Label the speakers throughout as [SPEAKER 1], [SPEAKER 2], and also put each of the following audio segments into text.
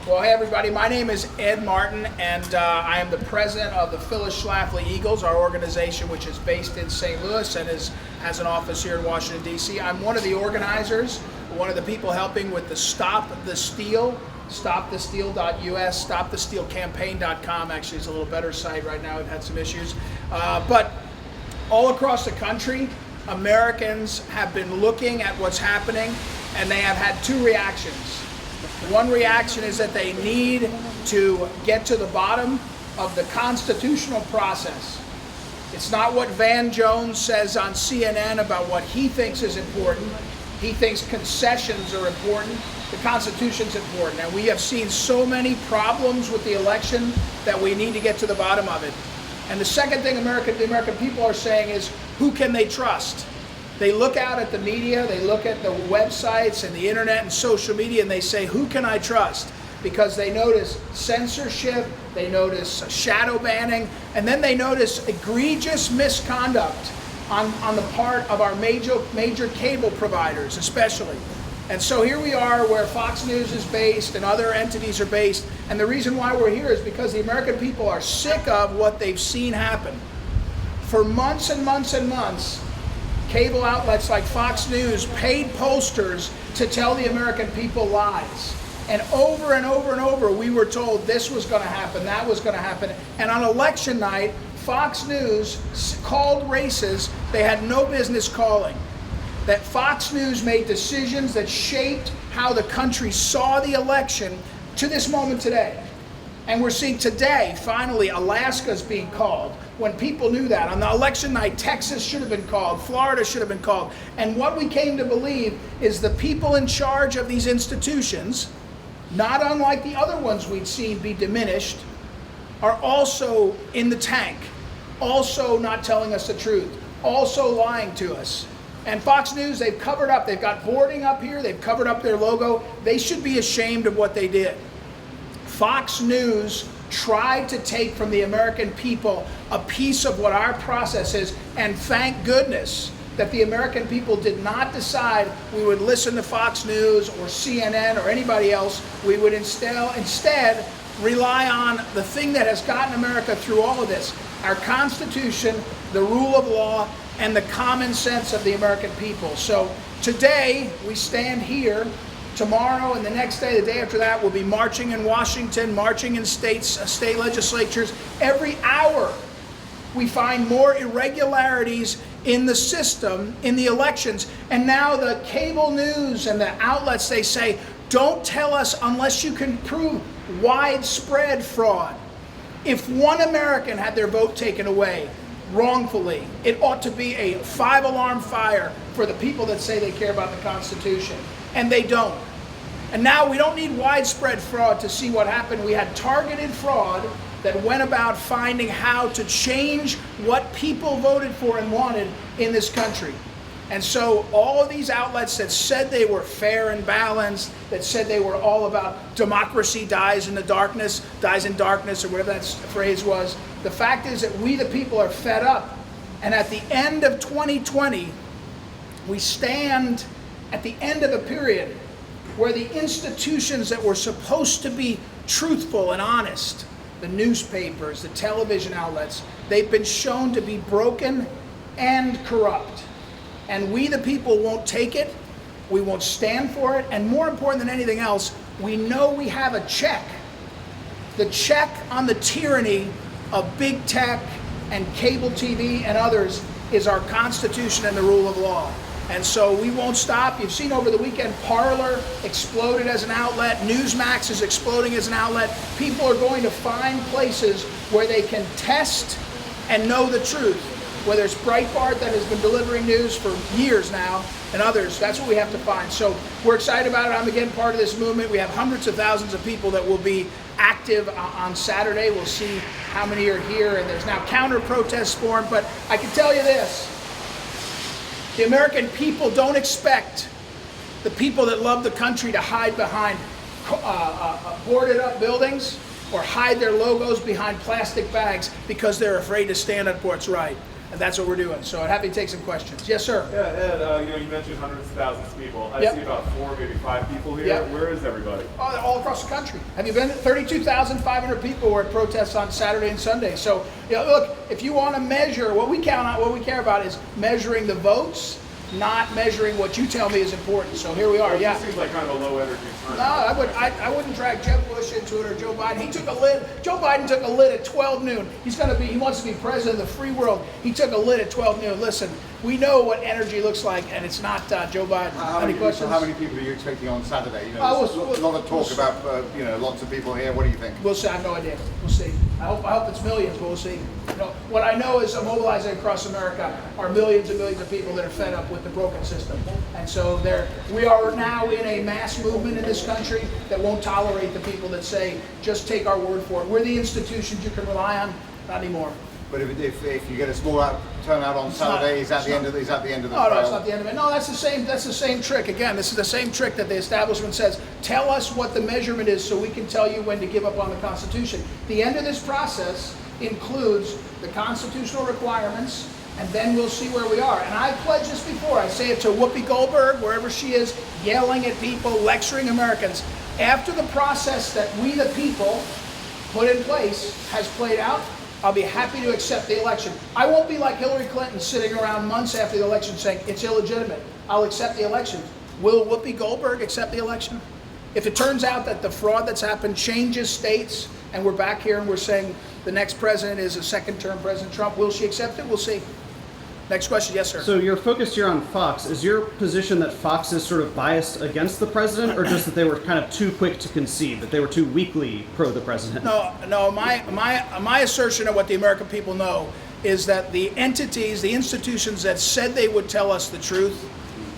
[SPEAKER 1] Well, hey everybody, my name is Ed Martin, and I am the president of the Phyllis Schlafly Eagles, our organization which is based in St. Louis and has an office here in Washington, D.C. I'm one of the organizers, one of the people helping with the Stop the Steal, stopthesteal.us, stopthestealcampaign.com actually is a little better site right now. We've had some issues. But all across the country, Americans have been looking at what's happening, and they have had two reactions. One reaction is that they need to get to the bottom of the constitutional process. It's not what Van Jones says on CNN about what he thinks is important. He thinks concessions are important. The Constitution's important. And we have seen so many problems with the election that we need to get to the bottom of it. And the second thing the American people are saying is, who can they trust? They look out at the media, they look at the websites and the internet and social media, and they say, who can I trust? Because they notice censorship, they notice shadow banning, and then they notice egregious misconduct on the part of our major cable providers especially. And so here we are where Fox News is based and other entities are based, and the reason why we're here is because the American people are sick of what they've seen happen. For months and months and months, cable outlets like Fox News paid pollsters to tell the American people lies. And over and over and over, we were told this was going to happen, that was going to happen. And on election night, Fox News called races they had no business calling. That Fox News made decisions that shaped how the country saw the election to this moment today. And we're seeing today, finally, Alaska's being called. When people knew that. On the election night, Texas should have been called, Florida should have been called. And what we came to believe is the people in charge of these institutions, not unlike the other ones we'd seen be diminished, are also in the tank, also not telling us the truth, also lying to us. And Fox News, they've covered up, they've got boarding up here, they've covered up their logo. They should be ashamed of what they did. Fox News tried to take from the American people a piece of what our process is, and thank goodness that the American people did not decide we would listen to Fox News or CNN or anybody else. We would instead rely on the thing that has gotten America through all of this, our Constitution, the rule of law, and the common sense of the American people. So today we stand here. Tomorrow and the next day, the day after that, we'll be marching in Washington, marching in state legislatures. Every hour, we find more irregularities in the system, in the elections. And now the cable news and the outlets, they say, don't tell us unless you can prove widespread fraud. If one American had their vote taken away wrongfully, it ought to be a 5-alarm fire for the people that say they care about the Constitution. And they don't. And now we don't need widespread fraud to see what happened. We had targeted fraud that went about finding how to change what people voted for and wanted in this country. And so all of these outlets that said they were fair and balanced, that said they were all about democracy dies in darkness, or whatever that phrase was, the fact is that we the people are fed up. And at the end of 2020, we stand at the end of a period where the institutions that were supposed to be truthful and honest, the newspapers, the television outlets, they've been shown to be broken and corrupt. And we the people won't take it, we won't stand for it, and more important than anything else, we know we have a check. The check on the tyranny of big tech and cable TV and others is our Constitution and the rule of law. And so we won't stop. You've seen over the weekend, Parler exploded as an outlet. Newsmax is exploding as an outlet. People are going to find places where they can test and know the truth. Whether it's Breitbart that has been delivering news for years now, and others, that's what we have to find. So we're excited about it. I'm again part of this movement. We have hundreds of thousands of people that will be active on Saturday. We'll see how many are here, and there's now counter-protests formed. But I can tell you this. The American people don't expect the people that love the country to hide behind boarded up buildings or hide their logos behind plastic bags because they're afraid to stand up for what's right. And that's what we're doing. So I'm happy to take some questions. Yes, sir.
[SPEAKER 2] Yeah, Ed, you mentioned hundreds of thousands of people. I see about 4, maybe 5 people here.
[SPEAKER 1] Yep.
[SPEAKER 2] Where is everybody?
[SPEAKER 1] Oh, all across the country. Have you been? 32,500 people were at protests on Saturday and Sunday. So, look, if you want to measure, what we care about is measuring the votes, not measuring what you tell me is important. So here we are.
[SPEAKER 2] It seems like kind of a low energy turn.
[SPEAKER 1] No, I wouldn't drag Jeb Bush into it or Joe Biden. Joe Biden took a lid at 12 noon. He wants to be president of the free world. He took a lid at 12 noon. Listen, we know what energy looks like, and it's not Joe Biden. Any questions?
[SPEAKER 3] How many people are you expecting on Saturday? There's a lot of talk about lots of people here. What do you think?
[SPEAKER 1] We'll see. I have no idea. We'll see. I hope it's millions, but we'll see. What I know is mobilizing across America are millions and millions of people that are fed up with the broken system. And so we are now in a mass movement in this country that won't tolerate the people that say, just take our word for it. We're the institutions you can rely on, not anymore.
[SPEAKER 3] But if you get a small turnout on Saturday, is that the end of the
[SPEAKER 1] No, it's not the end of it. No, that's the same trick. Again, this is the same trick that the establishment says, tell us what the measurement is so we can tell you when to give up on the Constitution. The end of this process includes the constitutional requirements, and then we'll see where we are. And I pledged this before. I say it to Whoopi Goldberg, wherever she is, yelling at people, lecturing Americans. After the process that we the people put in place has played out, I'll be happy to accept the election. I won't be like Hillary Clinton sitting around months after the election saying it's illegitimate. I'll accept the election. Will Whoopi Goldberg accept the election? If it turns out that the fraud that's happened changes states and we're back here and we're saying the next president is a second-term President Trump, will she accept it? We'll see. Next question. Yes, sir.
[SPEAKER 4] So you're focused here on Fox. Is your position that Fox is sort of biased against the president, or just that they were kind of too quick to concede, that they were too weakly pro the president?
[SPEAKER 1] No. My assertion of what the American people know is that the entities, the institutions that said they would tell us the truth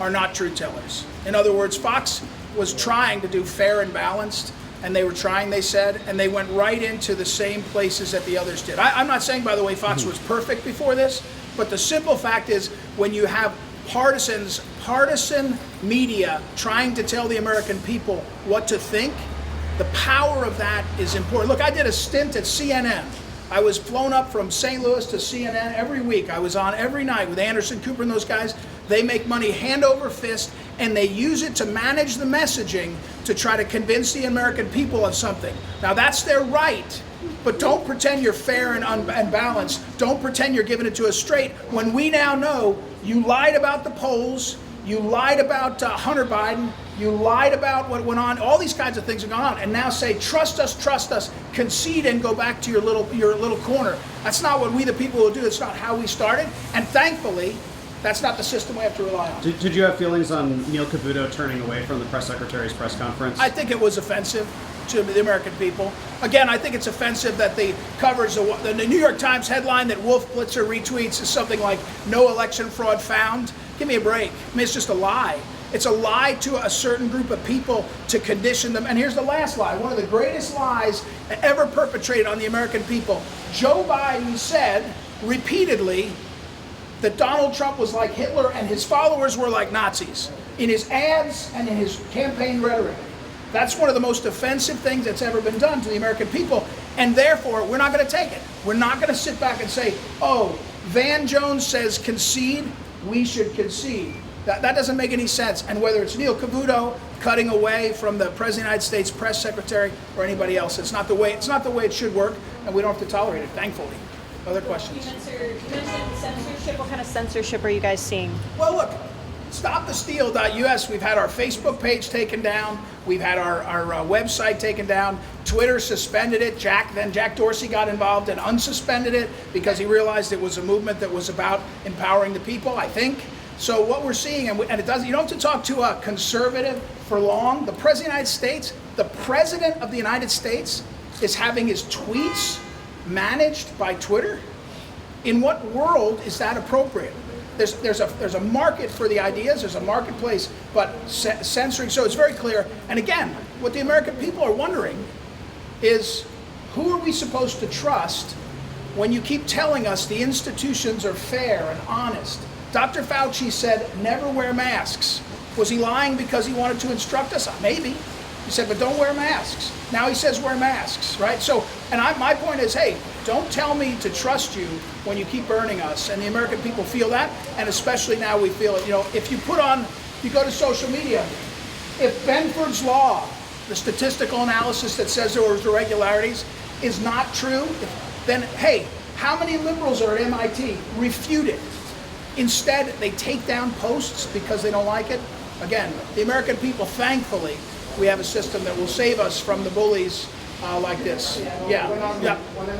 [SPEAKER 1] are not truth tellers. In other words, Fox was trying to do fair and balanced, and they were trying, they said, and they went right into the same places that the others did. I'm not saying, by the way, Fox was perfect before this, but the simple fact is when you have partisan media trying to tell the American people what to think, the power of that is important. Look, I did a stint at CNN. I was flown up from St. Louis to CNN every week. I was on every night with Anderson Cooper and those guys. They make money hand over fist, and they use it to manage the messaging to try to convince the American people of something. Now, that's their right, but don't pretend you're fair and balanced. Don't pretend you're giving it to us straight when we now know you lied about the polls, you lied about Hunter Biden, you lied about what went on, all these kinds of things are going on, and now say, trust us, concede and go back to your little corner. That's not what we the people will do. It's not how we started, and thankfully, that's not the system we have to rely on.
[SPEAKER 4] Did you have feelings on Neil Cavuto turning away from the press secretary's press conference?
[SPEAKER 1] I think it was offensive to the American people. Again, I think it's offensive that the coverage, the New York Times headline that Wolf Blitzer retweets is something like, no election fraud found. Give me a break. I mean, it's just a lie. It's a lie to a certain group of people to condition them. And here's the last lie, one of the greatest lies ever perpetrated on the American people. Joe Biden said repeatedly that Donald Trump was like Hitler and his followers were like Nazis in his ads and in his campaign rhetoric. That's one of the most offensive things that's ever been done to the American people, and therefore we're not going to take it. We're not going to sit back and say, oh, Van Jones says concede, we should concede. That doesn't make any sense. And whether it's Neil Cavuto cutting away from the President of the United States press secretary or anybody else, it's not the way it should work, and we don't have to tolerate it, thankfully. Other questions?
[SPEAKER 5] You mentioned censorship. What kind of censorship are you guys seeing?
[SPEAKER 1] Well, look, StopTheSteal.us, we've had our Facebook page taken down. We've had our website taken down. Twitter suspended it. Jack Dorsey got involved and unsuspended it because he realized it was a movement that was about empowering the people, I think. So what we're seeing, and it doesn't, you don't have to talk to a conservative for long. The President of the United States is having his tweets managed by Twitter. In what world is that appropriate? There's a market for the ideas, there's a marketplace, but censoring, so it's very clear. And again, what the American people are wondering is, who are we supposed to trust when you keep telling us the institutions are fair and honest? Dr. Fauci said, never wear masks. Was he lying because he wanted to instruct us? Maybe. He said, but don't wear masks. Now he says wear masks, right? So, and my point is, hey, Don't tell me to trust you when you keep burning us. And the American people feel that, and especially now we feel it. You know, if you go to social media, if Benford's law, the statistical analysis that says there was irregularities, is not true, then hey, how many liberals are at MIT? Refute it. Instead, they take down posts because they don't like it. Again, the American people, thankfully, we have a system that will save us from the bullies like this. Yeah.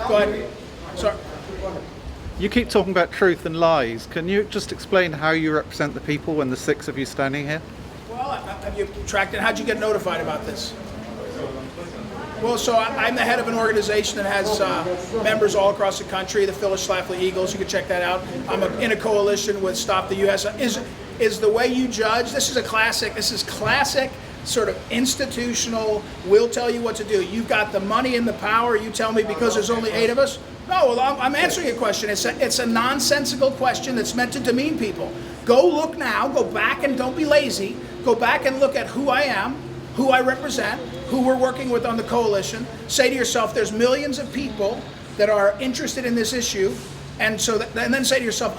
[SPEAKER 1] Go ahead. Sorry.
[SPEAKER 6] You keep talking about truth and lies. Can you just explain how you represent the people when the six of you standing here?
[SPEAKER 1] Well, have you tracked it? How'd you get notified about this? Well, so I'm the head of an organization that has members all across the country, the Phyllis Schlafly Eagles. You can check that out. I'm in a coalition with Stop the US. Is the way you judge? This is classic sort of institutional, we'll tell you what to do. You've got the money and the power. You tell me because there's only 8 of us? No, well, I'm answering a question. It's a nonsensical question that's meant to demean people. Go look now, go back and don't be lazy. Go back and look at who I am, who I represent, who we're working with on the coalition. Say to yourself, there's millions of people that are interested in this issue, and then say to yourself,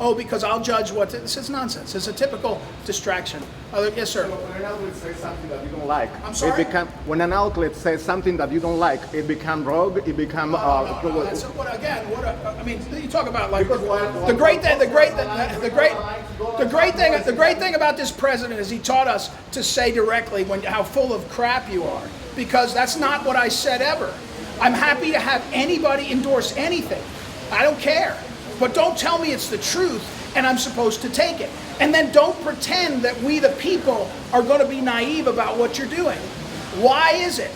[SPEAKER 1] oh, because I'll judge what this is nonsense. It's a typical distraction. Yes, sir.
[SPEAKER 7] When an outlet says something that you don't like,
[SPEAKER 1] I'm sorry?
[SPEAKER 7] When an outlet says something that you don't like, it becomes rogue. It becomes.
[SPEAKER 1] That's I mean, you talk about like the great thing about this president is he taught us to say directly how full of crap you are, because that's not what I said ever. I'm happy to have anybody endorse anything. I don't care. But don't tell me it's the truth and I'm supposed to take it. And then don't pretend that we the people are going to be naive about what you're doing. Why is it?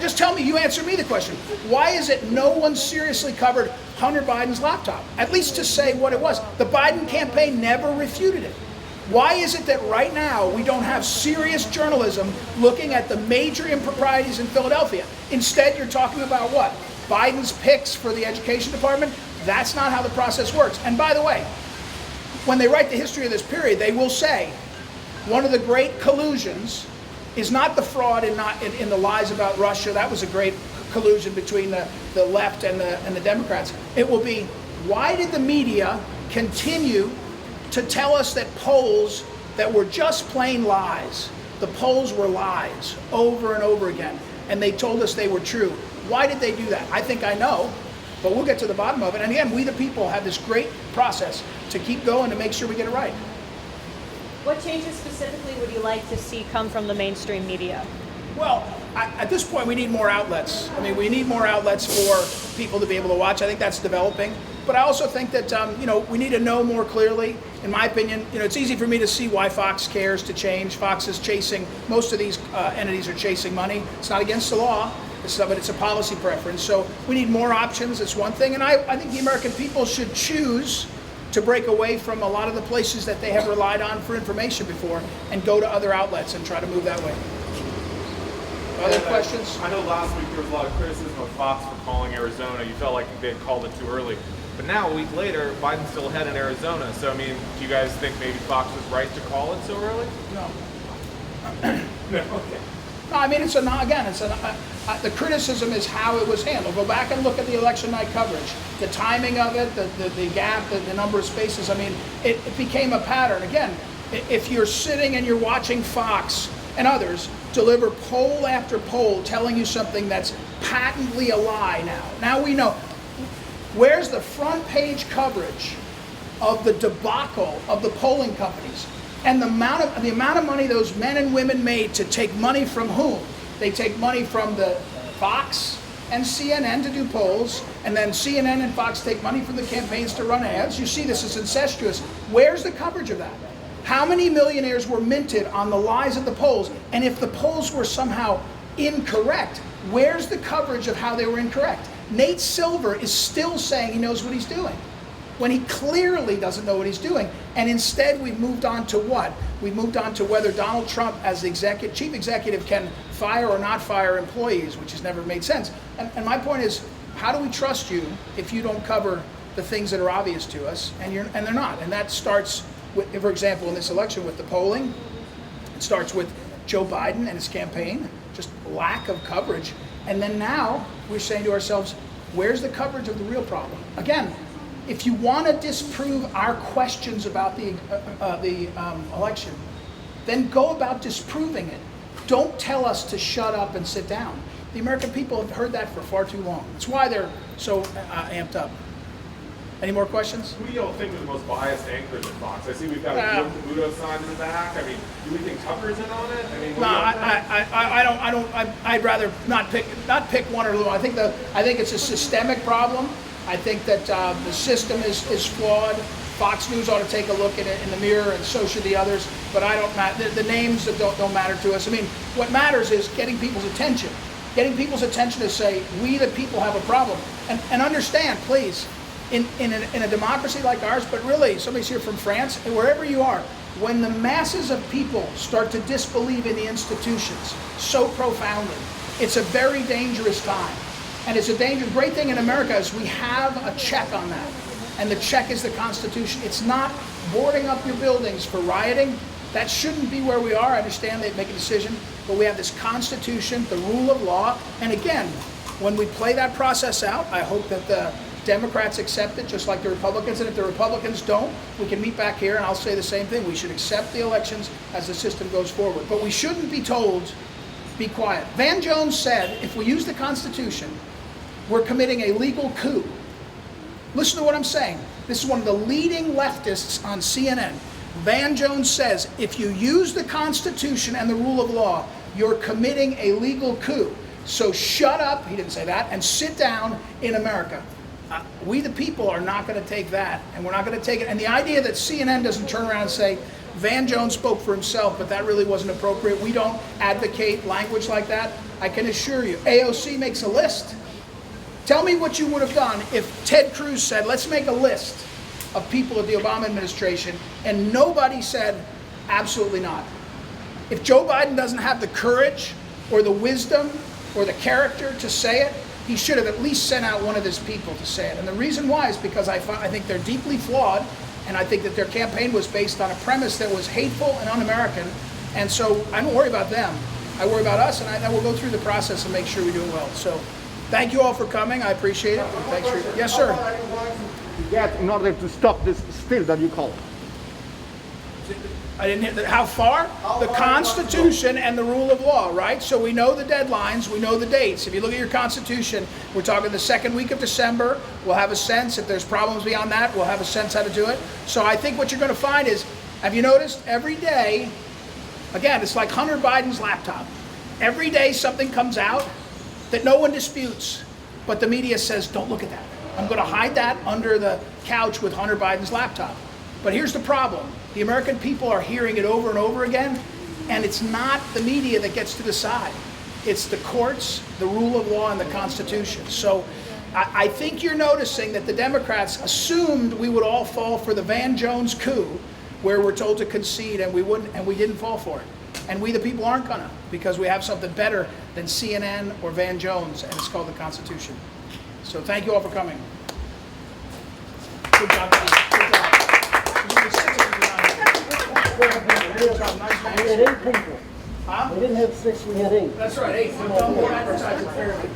[SPEAKER 1] Just tell me, you answer me the question. Why is it no one seriously covered Hunter Biden's laptop? At least to say what it was. The Biden campaign never refuted it. Why is it that right now we don't have serious journalism looking at the major improprieties in Philadelphia? Instead, you're talking about what? Biden's picks for the education department? That's not how the process works. And by the way, when they write the history of this period, they will say one of the great collusions is not the fraud in the lies about Russia. That was a great collusion between the left and the Democrats. It will be, why did the media continue to tell us that polls that were just plain lies, the polls were lies over and over again, and they told us they were true? Why did they do that? I think I know. But we'll get to the bottom of it. And again, we the people have this great process to keep going to make sure we get it right.
[SPEAKER 5] What changes specifically would you like to see come from the mainstream media?
[SPEAKER 1] Well, at this point, we need more outlets. I mean, we need more outlets for people to be able to watch. I think that's developing. But I also think that, we need to know more clearly. In my opinion, it's easy for me to see why Fox cares to change. Fox is chasing, most of these entities are chasing money. It's not against the law. But it's a policy preference. So we need more options. It's one thing. And I think the American people should choose to break away from a lot of the places that they have relied on for information before and go to other outlets and try to move that way. Other questions?
[SPEAKER 2] I know last week there was a lot of criticism of Fox for calling Arizona. You felt like they had called it too early. But now, a week later, Biden's still ahead in Arizona. So, I mean, do you guys think maybe Fox was right to call it so early?
[SPEAKER 1] No.
[SPEAKER 2] No, okay.
[SPEAKER 1] No, I mean, the criticism is how it was handled. Go back and look at the election night coverage, the timing of it, the gap, the number of spaces. I mean, it became a pattern. Again, if you're sitting and you're watching Fox and others deliver poll after poll telling you something that's patently a lie now we know. Where's the front page coverage of the debacle of the polling companies? And the amount of money those men and women made to take money from whom? They take money from the Fox and CNN to do polls, and then CNN and Fox take money from the campaigns to run ads. You see this is incestuous. Where's the coverage of that? How many millionaires were minted on the lies of the polls? And if the polls were somehow incorrect, where's the coverage of how they were incorrect? Nate Silver is still saying he knows what he's doing, when he clearly doesn't know what he's doing. And instead, we've moved on to what? We've moved on to whether Donald Trump, as the chief executive, can fire or not fire employees, which has never made sense. And my point is, how do we trust you if you don't cover the things that are obvious to us, and they're not? And that starts with, for example, in this election with the polling. It starts with Joe Biden and his campaign, just lack of coverage. And then now we're saying to ourselves, Where's the coverage of the real problem? Again, if you want to disprove our questions about the election, then go about disproving it. Don't tell us to shut up and sit down. The American people have heard that for far too long. That's why they're so amped up. Any more questions?
[SPEAKER 2] Who do y'all think are the most biased anchors at Fox? I see we've got a Budo sign in the back. I mean, do we think Tucker's in on it? I mean,
[SPEAKER 1] No, I don't. I'd rather not pick one or the other. I think it's a systemic problem. I think that the system is flawed. Fox News ought to take a look at it in the mirror, and so should the others. But I don't. The names don't matter to us. I mean, what matters is getting people's attention. Getting people's attention to say we the people have a problem, and understand, please. In a democracy like ours, but really, somebody's here from France, and wherever you are, when the masses of people start to disbelieve in the institutions so profoundly, it's a very dangerous time. And it's a great thing in America is we have a check on that. And the check is the Constitution. It's not boarding up your buildings for rioting. That shouldn't be where we are. I understand they make a decision, but we have this Constitution, the rule of law. And again, when we play that process out, I hope that the Democrats accept it just like the Republicans, and if the Republicans don't, we can meet back here and I'll say the same thing. We should accept the elections as the system goes forward. But we shouldn't be told, be quiet. Van Jones said, if we use the Constitution, we're committing a legal coup. Listen to what I'm saying. This is one of the leading leftists on CNN. Van Jones says, if you use the Constitution and the rule of law, you're committing a legal coup. So shut up, he didn't say that, and sit down in America. We the people are not going to take that, and we're not going to take it. And the idea that CNN doesn't turn around and say, Van Jones spoke for himself, but that really wasn't appropriate. We don't advocate language like that. I can assure you, AOC makes a list. Tell me what you would have done if Ted Cruz said, let's make a list of people of the Obama administration, and nobody said, absolutely not. If Joe Biden doesn't have the courage or the wisdom or the character to say it, he should have at least sent out one of his people to say it. And the reason why is because I think they're deeply flawed, and I think that their campaign was based on a premise that was hateful and un-American. And so I don't worry about them. I worry about us, and I will go through the process and make sure we do it well. So thank you all for coming. I appreciate it. Thanks for yes, sir.
[SPEAKER 7] Get in order to stop this spill that you call.
[SPEAKER 1] I didn't hear that. How far? The Constitution and the rule of law, right? So we know the deadlines, we know the dates. If you look at your Constitution, we're talking the second week of December. We'll have a sense. If there's problems beyond that, we'll have a sense how to do it. So I think what you're going to find is, have you noticed every day, again, it's like Hunter Biden's laptop. Every day something comes out that no one disputes, but the media says, don't look at that. I'm going to hide that under the couch with Hunter Biden's laptop. But here's the problem. The American people are hearing it over and over again, and it's not the media that gets to decide. It's the courts, the rule of law, and the Constitution. So I think you're noticing that the Democrats assumed we would all fall for the Van Jones coup, where we're told to concede, and we wouldn't, and we didn't fall for it. And we the people aren't gonna, because we have something better than CNN or Van Jones, and it's called the Constitution. So thank you all for coming. Good job. Good job. Good job. Nice man.
[SPEAKER 8] We had 8 people.
[SPEAKER 1] Huh?
[SPEAKER 8] We didn't have 6, we had 8.
[SPEAKER 1] That's right, 8. We've done more advertising fairly.